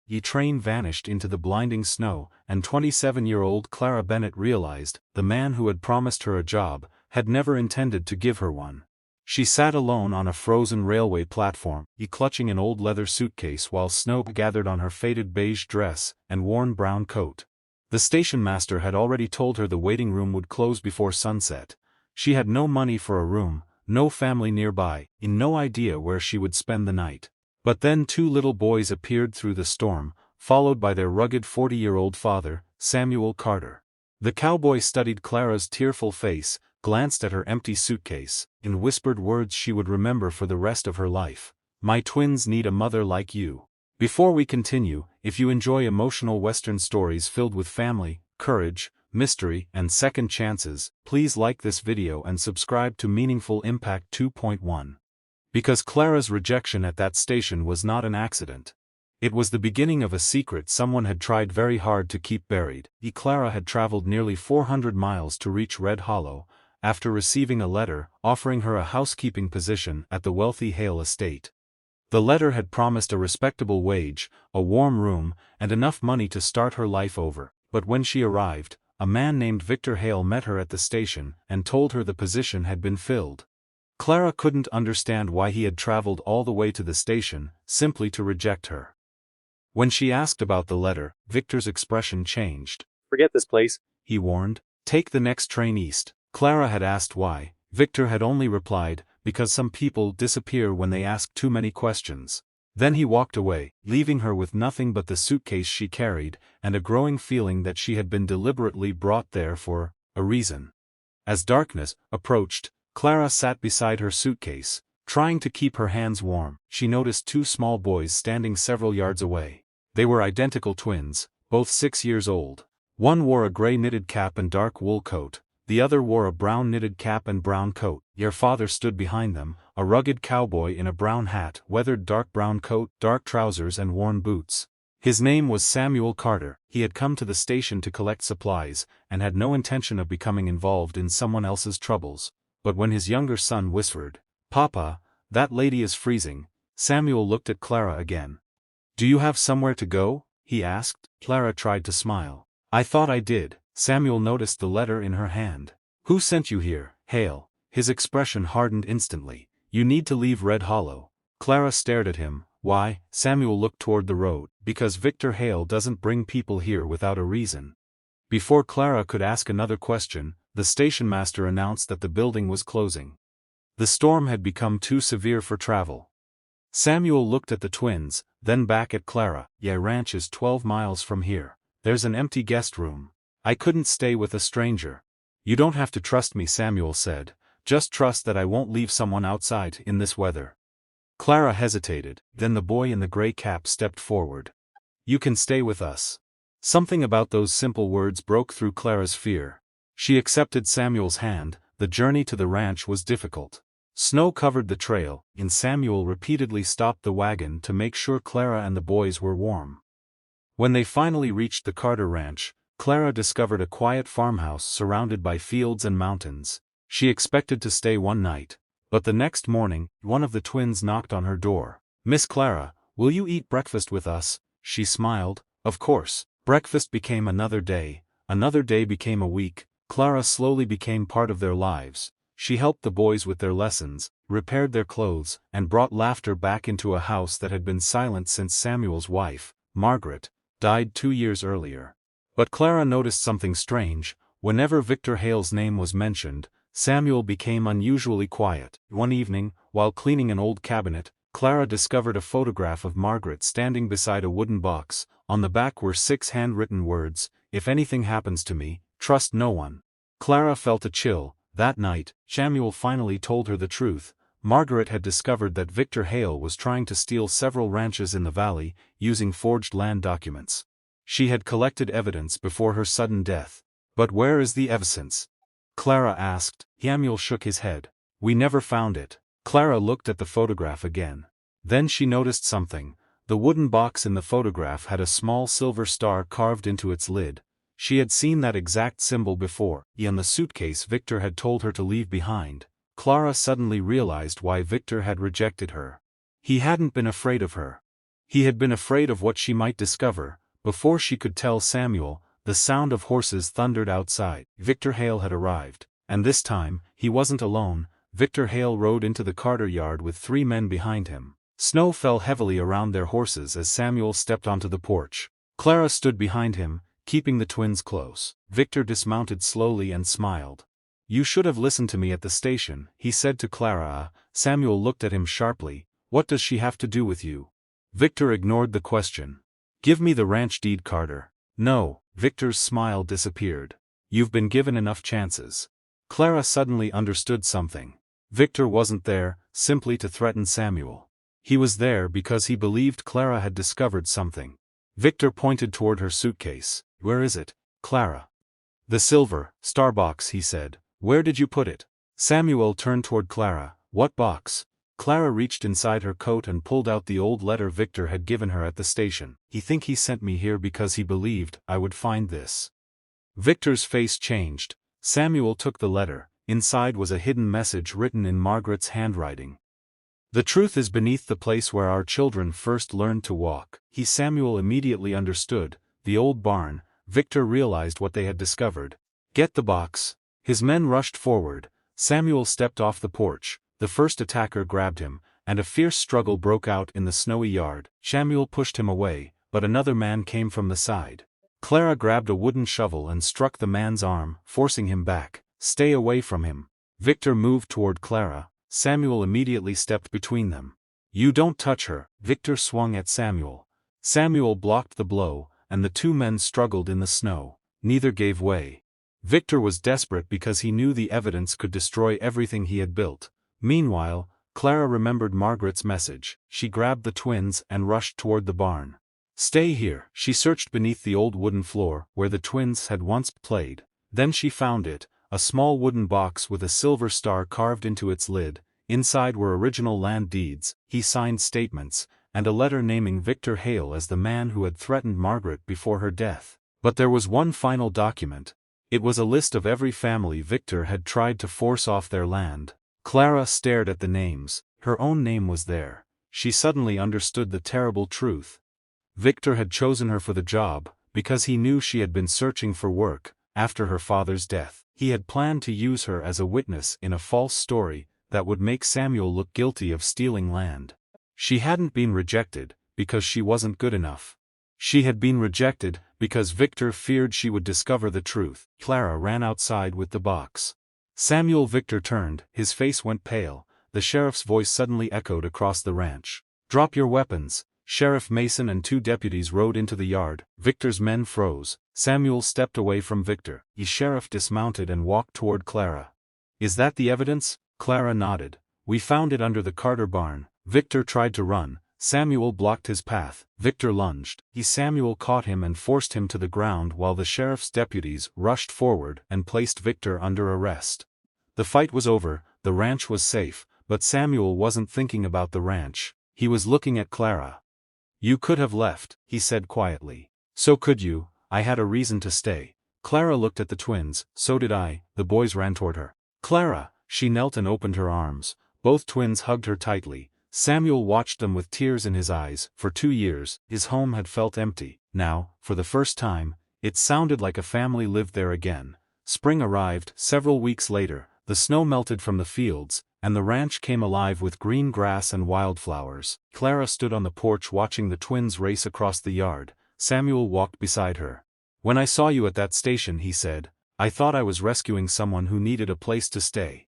the train vanished into the blinding snow, and 27-year-old Clara Bennett realized the man who had promised her a job had never intended to give her one. She sat alone on a frozen railway platform, clutching an old leather suitcase while snow gathered on her faded beige dress and worn brown coat. The station master had already told her the waiting room would close before sunset. She had no money for a room, no family nearby, and no idea where she would spend the night. But then two little boys appeared through the storm, followed by their rugged 40-year-old father, Samuel Carter. The cowboy studied Clara's tearful face, glanced at her empty suitcase, and whispered words she would remember for the rest of her life. "My twins need a mother like you." Before we continue, if you enjoy emotional Western stories filled with family, courage, mystery, and second chances, please like this video and subscribe to Meaningful Impact 2.1. Because Clara's rejection at that station was not an accident. It was the beginning of a secret someone had tried very hard to keep buried. Clara had traveled nearly 400 miles to reach Red Hollow, after receiving a letter offering her a housekeeping position at the wealthy Hale estate. The letter had promised a respectable wage, a warm room, and enough money to start her life over. But when she arrived, a man named Victor Hale met her at the station and told her the position had been filled. Clara couldn't understand why he had traveled all the way to the station, simply to reject her. When she asked about the letter, Victor's expression changed. "Forget this place," he warned. "Take the next train east." Clara had asked why. Victor had only replied, "Because some people disappear when they ask too many questions." Then he walked away, leaving her with nothing but the suitcase she carried, and a growing feeling that she had been deliberately brought there for a reason. As darkness approached, Clara sat beside her suitcase, trying to keep her hands warm. She noticed two small boys standing several yards away. They were identical twins, both 6 years old. One wore a gray knitted cap and dark wool coat, the other wore a brown knitted cap and brown coat. Their father stood behind them, a rugged cowboy in a brown hat, weathered dark brown coat, dark trousers and worn boots. His name was Samuel Carter. He had come to the station to collect supplies, and had no intention of becoming involved in someone else's troubles. But when his younger son whispered, "Papa, that lady is freezing," Samuel looked at Clara again. "Do you have somewhere to go?" he asked. Clara tried to smile. "I thought I did." Samuel noticed the letter in her hand. "Who sent you here, Hale?" His expression hardened instantly. "You need to leave Red Hollow." Clara stared at him. "Why?" Samuel looked toward the road. "Because Victor Hale doesn't bring people here without a reason." Before Clara could ask another question, the station master announced that the building was closing. The storm had become too severe for travel. Samuel looked at the twins, then back at Clara. "Your ranch is 12 miles from here. There's an empty guest room. I couldn't stay with a stranger." "You don't have to trust me," Samuel said. "Just trust that I won't leave someone outside in this weather." Clara hesitated, then the boy in the gray cap stepped forward. "You can stay with us." Something about those simple words broke through Clara's fear. She accepted Samuel's hand. The journey to the ranch was difficult. Snow covered the trail, and Samuel repeatedly stopped the wagon to make sure Clara and the boys were warm. When they finally reached the Carter Ranch, Clara discovered a quiet farmhouse surrounded by fields and mountains. She expected to stay one night, but the next morning, one of the twins knocked on her door. "Miss Clara, will you eat breakfast with us?" She smiled. Of course. Breakfast became another day became a week. Clara slowly became part of their lives. She helped the boys with their lessons, repaired their clothes, and brought laughter back into a house that had been silent since Samuel's wife, Margaret, died 2 years earlier. But Clara noticed something strange. Whenever Victor Hale's name was mentioned, Samuel became unusually quiet. One evening, while cleaning an old cabinet, Clara discovered a photograph of Margaret standing beside a wooden box. On the back were 6 handwritten words, "If anything happens to me, trust no one." Clara felt a chill. That night, Samuel finally told her the truth. Margaret had discovered that Victor Hale was trying to steal several ranches in the valley, using forged land documents. She had collected evidence before her sudden death. "But where is the evidence?" Clara asked. Samuel shook his head. "We never found it." Clara looked at the photograph again. Then she noticed something. The wooden box in the photograph had a small silver star carved into its lid. She had seen that exact symbol before, in the suitcase Victor had told her to leave behind. Clara suddenly realized why Victor had rejected her. He hadn't been afraid of her. He had been afraid of what she might discover. Before she could tell Samuel, the sound of horses thundered outside. Victor Hale had arrived, and this time, he wasn't alone. Victor Hale rode into the Carter yard with 3 men behind him. Snow fell heavily around their horses as Samuel stepped onto the porch. Clara stood behind him, keeping the twins close. Victor dismounted slowly and smiled. "You should have listened to me at the station," he said to Clara. Samuel looked at him sharply. "What does she have to do with you?" Victor ignored the question. "Give me the ranch deed, Carter." "No." Victor's smile disappeared. "You've been given enough chances." Clara suddenly understood something. Victor wasn't there, simply to threaten Samuel. He was there because he believed Clara had discovered something. Victor pointed toward her suitcase. "Where is it, Clara?" "The silver star box," he said. "Where did you put it?" Samuel turned toward Clara. "What box?" Clara reached inside her coat and pulled out the old letter Victor had given her at the station. "I think he sent me here because he believed I would find this." Victor's face changed. Samuel took the letter. Inside was a hidden message written in Margaret's handwriting. "The truth is beneath the place where our children first learned to walk." Samuel immediately understood. The old barn. Victor realized what they had discovered. "Get the box." His men rushed forward. Samuel stepped off the porch. The first attacker grabbed him, and a fierce struggle broke out in the snowy yard. Samuel pushed him away, but another man came from the side. Clara grabbed a wooden shovel and struck the man's arm, forcing him back. "Stay away from him." Victor moved toward Clara. Samuel immediately stepped between them. "You don't touch her." Victor swung at Samuel. Samuel blocked the blow, and the 2 men struggled in the snow. Neither gave way. Victor was desperate because he knew the evidence could destroy everything he had built. Meanwhile, Clara remembered Margaret's message. She grabbed the twins and rushed toward the barn. "Stay here." She searched beneath the old wooden floor, where the twins had once played. Then she found it, a small wooden box with a silver star carved into its lid. Inside were original land deeds, signed statements, and a letter naming Victor Hale as the man who had threatened Margaret before her death. But there was one final document. It was a list of every family Victor had tried to force off their land. Clara stared at the names. Her own name was there. She suddenly understood the terrible truth. Victor had chosen her for the job, because he knew she had been searching for work. After her father's death, he had planned to use her as a witness in a false story that would make Samuel look guilty of stealing land. She hadn't been rejected because she wasn't good enough. She had been rejected because Victor feared she would discover the truth. Clara ran outside with the box. Victor turned, his face went pale. The sheriff's voice suddenly echoed across the ranch. "Drop your weapons." Sheriff Mason and 2 deputies rode into the yard. Victor's men froze. Samuel stepped away from Victor. The sheriff dismounted and walked toward Clara. "Is that the evidence?" Clara nodded. "We found it under the Carter barn." Victor tried to run. Samuel blocked his path. Victor lunged. Samuel caught him and forced him to the ground while the sheriff's deputies rushed forward and placed Victor under arrest. The fight was over, the ranch was safe, but Samuel wasn't thinking about the ranch. He was looking at Clara. "You could have left," he said quietly. "So could you. I had a reason to stay." Clara looked at the twins. "So did I." The boys ran toward her. "Clara!" She knelt and opened her arms. Both twins hugged her tightly. Samuel watched them with tears in his eyes. For 2 years, his home had felt empty. Now, for the first time, it sounded like a family lived there again. Spring arrived. Several weeks later, the snow melted from the fields, and the ranch came alive with green grass and wildflowers. Clara stood on the porch watching the twins race across the yard. Samuel walked beside her. "When I saw you at that station," he said, "I thought I was rescuing someone who needed a place to stay."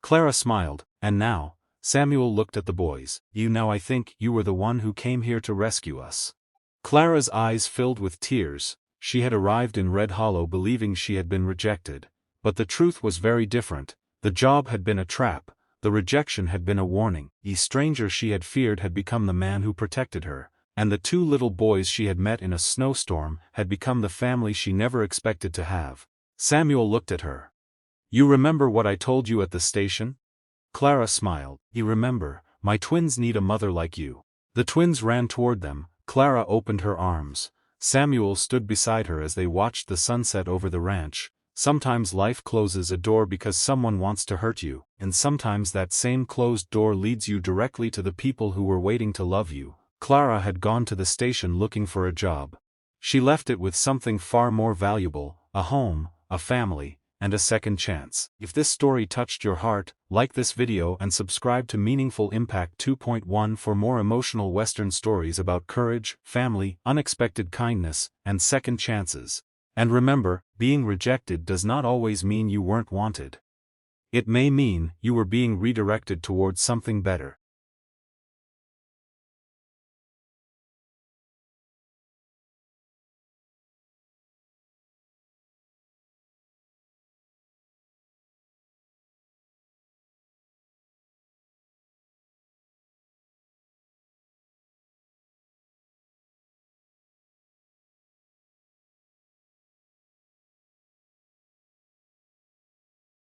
Clara smiled. "And now?" Samuel looked at the boys. "Now I think you were the one who came here to rescue us." Clara's eyes filled with tears. She had arrived in Red Hollow believing she had been rejected. But the truth was very different. The job had been a trap. The rejection had been a warning. The stranger she had feared had become the man who protected her. And the 2 little boys she had met in a snowstorm had become the family she never expected to have. Samuel looked at her. "You remember what I told you at the station?" Clara smiled. "You remember, my twins need a mother like you." The twins ran toward them. Clara opened her arms. Samuel stood beside her as they watched the sunset over the ranch. Sometimes life closes a door because someone wants to hurt you, and sometimes that same closed door leads you directly to the people who were waiting to love you. Clara had gone to the station looking for a job. She left it with something far more valuable: a home, a family, and a second chance. If this story touched your heart, like this video and subscribe to Meaningful Impact 2.1 for more emotional Western stories about courage, family, unexpected kindness, and second chances. And remember, being rejected does not always mean you weren't wanted. It may mean you were being redirected towards something better.